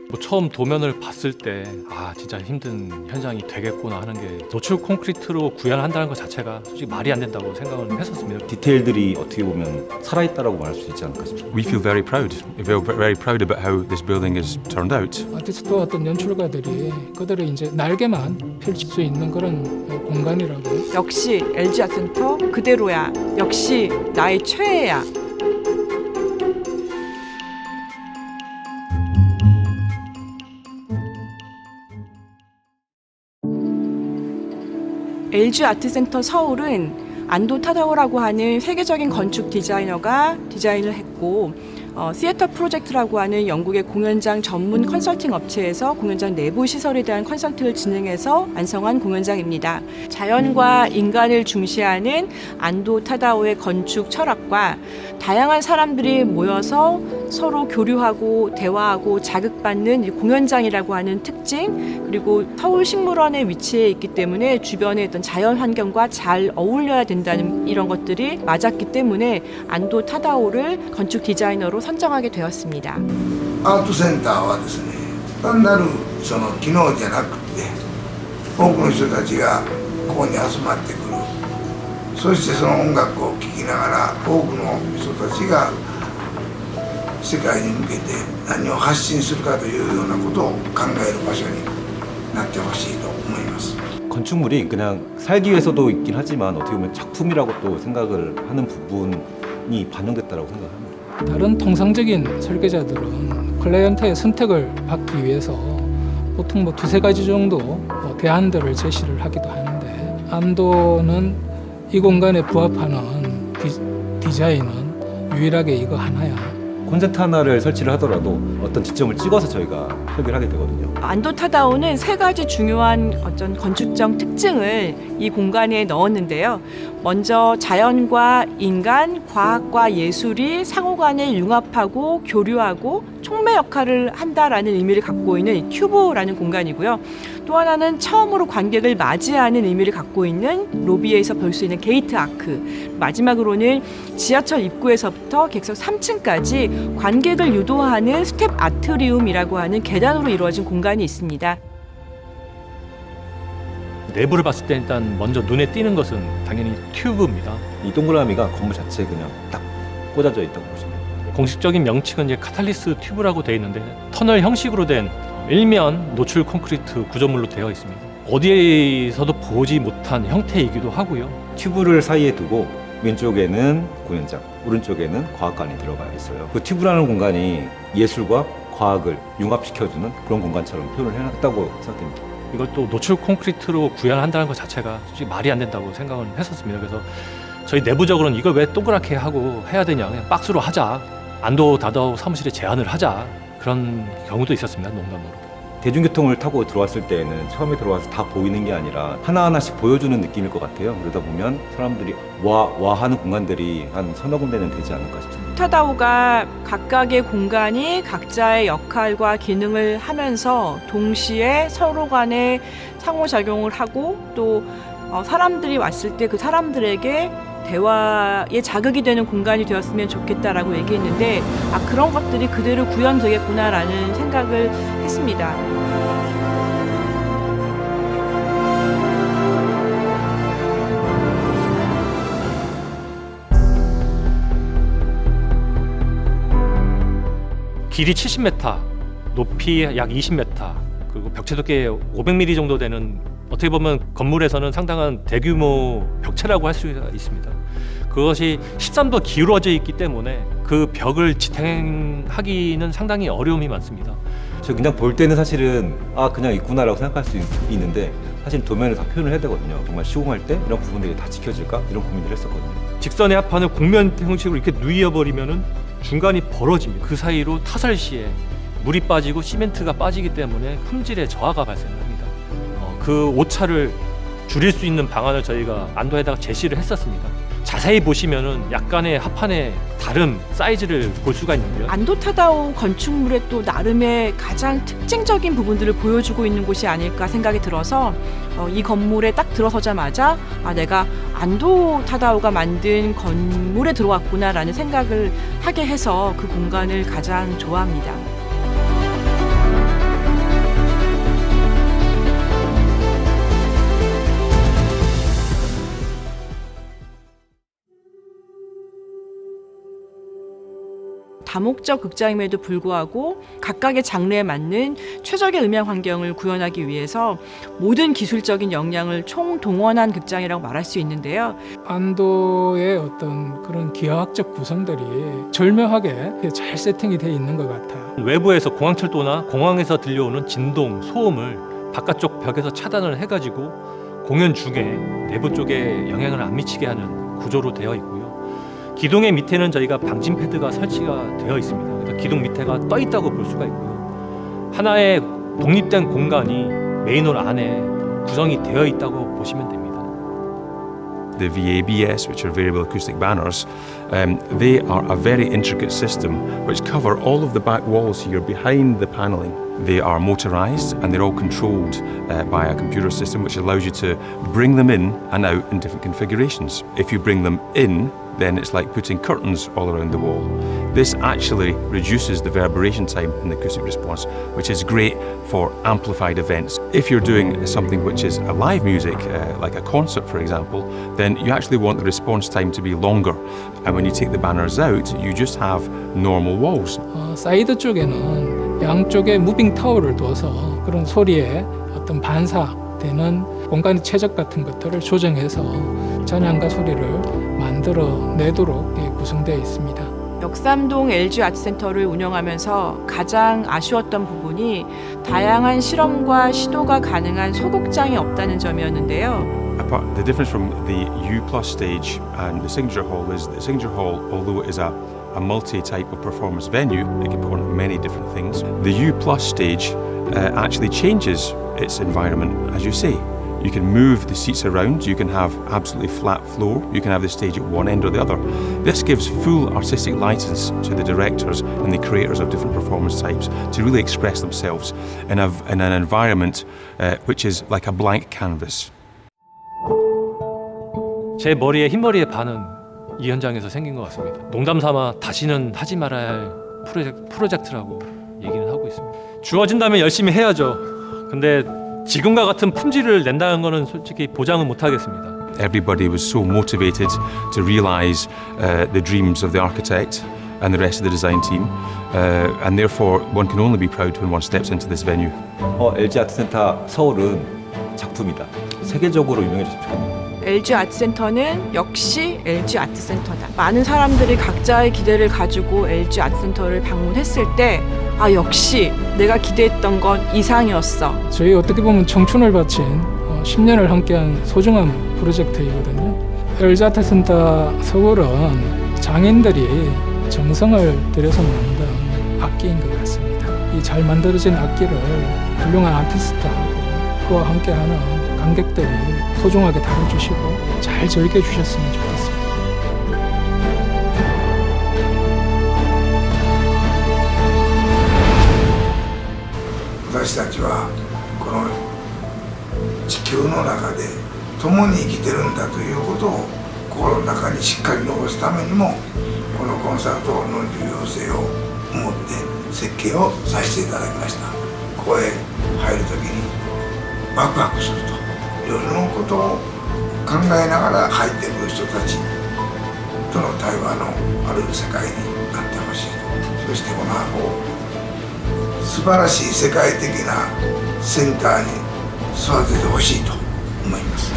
뭐 처음 도면을 봤을 때 진짜 힘든 현장이 되겠구나 하는 게 노출 콘크리트로 구현한다는 것 자체가 솔직히 말이 안 된다고 생각을 했었습니다. 디테일들이 어떻게 보면 살아있다라고 말할 수 있지 않을까 싶습니다. We feel very proud. We feel very proud about how this building has turned out. 아티스트와 어떤 연출가들이 그들의 이제 날개만 펼칠 수 있는 그런 공간이라고. 역시 LG 아트센터 그대로야. 역시 나의 최애야. LG 아트센터 서울은 안도 타다오라고 하는 세계적인 건축 디자이너가 디자인을 했고 시애터 프로젝트라고 하는 영국의 공연장 전문 컨설팅 업체에서 공연장 내부 시설에 대한 컨설팅을 진행해서 완성한 공연장입니다. 자연과 인간을 중시하는 안도 타다오의 건축 철학과 다양한 사람들이 모여서 서로 교류하고 대화하고 자극받는 이 공연장이라고 하는 특징, 그리고 서울식물원에 위치해 있기 때문에 주변의 어떤 자연 환경과 잘 어울려야 된다는 이런 것들이 맞았기 때문에 안도 타다오를 건축 디자이너로 선정하게 되었습니다. アートセンターはですね、単なるその機能じゃなくて、多くの人たちがここに集まってくる。そしてその音楽を聴きながら多くの人たちが世界に向けて何を発信するかというようなことを考える場所になってほしいと思います。 건축물이 그냥 살기 위해서도 있긴 하지만 어떻게 보면 작품이라고 또 생각을 하는 부분이 반영됐다고 생각합니다. 다른 통상적인 설계자들은 클라이언트의 선택을 받기 위해서 보통 뭐 두세 가지 정도 대안들을 제시를 하기도 하는데 안도는 이 공간에 부합하는 디자인은 유일하게 이거 하나야. 콘센트 하나를 설치를 하더라도 어떤 지점을 찍어서 저희가 설계를 하게 되거든요. 안도 타다오는 세 가지 중요한 어떤 건축적 특징을 이 공간에 넣었는데요. 먼저 자연과 인간, 과학과 예술이 상호간에 융합하고 교류하고 촉매 역할을 한다라는 의미를 갖고 있는 이 큐브라는 공간이고요. 또 하나는 처음으로 관객을 맞이하는 의미를 갖고 있는 로비에서 볼 수 있는 게이트 아크. 마지막으로는 지하철 입구에서부터 객석 3층까지 관객을 유도하는 스텝 아트리움이라고 하는 계단으로 이루어진 공간이 있습니다. 내부를 봤을 때 일단 먼저 눈에 띄는 것은 당연히 튜브입니다. 이 동그라미가 건물 자체에 그냥 딱 꽂아져 있다고 보시면 돼요. 공식적인 명칭은 이제 카탈리스 튜브라고 되어 있는데 터널 형식으로 된 일면 노출 콘크리트 구조물로 되어 있습니다. 어디에서도 보지 못한 형태이기도 하고요. 튜브를 사이에 두고 왼쪽에는 공연장, 오른쪽에는 과학관이 들어가 있어요. 그 튜브라는 공간이 예술과 과학을 융합시켜주는 그런 공간처럼 표현을 해놨다고 생각됩니다. 이걸 또 노출 콘크리트로 구현한다는 것 자체가 솔직히 말이 안 된다고 생각을 했었습니다. 그래서 저희 내부적으로는 이걸 왜 동그랗게 하고 해야 되냐, 그냥 박스로 하자, 안도 다다오 사무실에 제안을 하자, 그런 경우도 있었습니다. 농담으로. 대중교통을 타고 들어왔을 때에는 처음에 들어와서 다 보이는 게 아니라 하나하나씩 보여주는 느낌일 것 같아요. 그러다 보면 사람들이 와 하는 공간들이 한 서너 군데는 되지 않을까 싶습니다. 타다오가 각각의 공간이 각자의 역할과 기능을 하면서 동시에 서로 간에 상호작용을 하고 또 사람들이 왔을 때 그 사람들에게 대화에 자극이 되는 공간이 되었으면 좋겠다라고 얘기했는데 그런 것들이 그대로 구현되겠구나라는 생각을 했습니다. 길이 70m, 높이 약 20m, 그리고 벽체 두께 500mm 정도 되는, 어떻게 보면 건물에서는 상당한 대규모 벽체라고 할 수 있습니다. 그것이 13도 기울어져 있기 때문에 그 벽을 지탱하기는 상당히 어려움이 많습니다. 저 그냥 볼 때는 사실은 그냥 있구나라고 생각할 수 있는데 사실 도면을 다 표현을 해야 되거든요. 정말 시공할 때 이런 부분들이 다 지켜질까? 이런 고민을 했었거든요. 직선의 합판을 곡면 형식으로 이렇게 누이어버리면은 중간이 벌어집니다. 그 사이로 타설 시에 물이 빠지고 시멘트가 빠지기 때문에 품질에 저하가 발생합니다. 그 오차를 줄일 수 있는 방안을 저희가 안도에다가 제시를 했었습니다. 자세히 보시면은 약간의 합판의 다른 사이즈를 볼 수가 있는데요. 안도 타다오 건축물의 또 나름의 가장 특징적인 부분들을 보여주고 있는 곳이 아닐까 생각이 들어서 이 건물에 딱 들어서자마자 내가 안도 타다오가 만든 건물에 들어왔구나라는 생각을 하게 해서 그 공간을 가장 좋아합니다. 다목적 극장임에도 불구하고 각각의 장르에 맞는 최적의 음향 환경을 구현하기 위해서 모든 기술적인 역량을 총동원한 극장이라고 말할 수 있는데요. 안도의 어떤 그런 기하학적 구성들이 절묘하게 잘 세팅이 되어 있는 것 같아요. 외부에서 공항철도나 공항에서 들려오는 진동, 소음을 바깥쪽 벽에서 차단을 해가지고 공연 중에 내부 쪽에 영향을 안 미치게 하는 구조로 되어 있고요. 기둥의 밑에는 저희가 방진 패드가 설치가 되어 있습니다. 그래서 기둥 밑에가 떠 있다고 볼 수가 있고요. 하나의 독립된 공간이 메인홀 안에 구성이 되어 있다고 보시면 됩니다. The VABS, which are variable acoustic banners, they are a very intricate system which cover all of the back walls here behind the panelling. They are motorized and they're all controlled by a computer system which allows you to bring them in and out in different configurations. If you bring them in, then it's like putting curtains all around the wall. This actually reduces the reverberation time in the acoustic response, which is great for amplified events. If you're doing something which is a live music, like a concert for example, then you actually want the response time to be longer. And when you take the banners out, you just have normal walls. 사이드 쪽에는 양쪽에 무빙 타워를 둬서 그런 소리에 어떤 반사되는 공간의 최적 같은 것들을 조정해서 잔향과 소리를 만들어내도록 구성되어 있습니다. 역삼동 LG 아트센터를 운영하면서 가장 아쉬웠던 부분이 다양한 실험과 시도가 가능한 소극장이 없다는 점이었는데요. The difference from the U plus stage and the Signature Hall is the Signature Hall, although it is a multi-type of performance venue, it can put on many different things. The U plus stage actually changes its environment, as you say. You can move the seats around, you can have absolutely flat floor, you can have the stage at one end or the other. This gives full artistic license to the directors and the creators of different performance types to really express themselves in an environment which is like a blank canvas. 제 머리에 흰머리의 반은 이 현장에서 생긴 것 같습니다. 농담 삼아 다시는 하지 말아야 할 프로젝트라고 얘기는 하고 있습니다. 주어진다면 열심히 해야죠. 근데 지금과 같은 품질을 낸다는 거는 솔직히 보장은 못 하겠습니다. Everybody was so motivated to realize the dreams of the architect and the rest of the design team, and therefore one can only be proud when one steps into this venue. LG 아트센터 서울은 작품이다. 세계적으로 유명해졌으면 좋겠네요. LG 아트센터는 역시 LG 아트센터다. 많은 사람들이 각자의 기대를 가지고 LG 아트센터를 방문했을 때 역시 내가 기대했던 것 이상이었어. 저희 어떻게 보면 청춘을 바친 10년을 함께한 소중한 프로젝트이거든요. LG 아트센터 서울은 장인들이 정성을 들여서 만든 악기인 것 같습니다. 이 잘 만들어진 악기를 훌륭한 아티스트하고 그와 함께하는 관객들이 소중하게 다뤄주시고 잘 즐겨주셨으면 좋겠습니다. 私たちはこの地球の中で共に生きてるんだということを心の中にしっかり残すためにもこのコンサートの重要性を思って設計をさせていただきました。ここへ入るときにワクワクするといろいろなことを考えながら入ってくる人たちとの対話のある世界になってほしいと。そしてこの箱を素晴らしい世界的なセンターに育ててほしいと思います。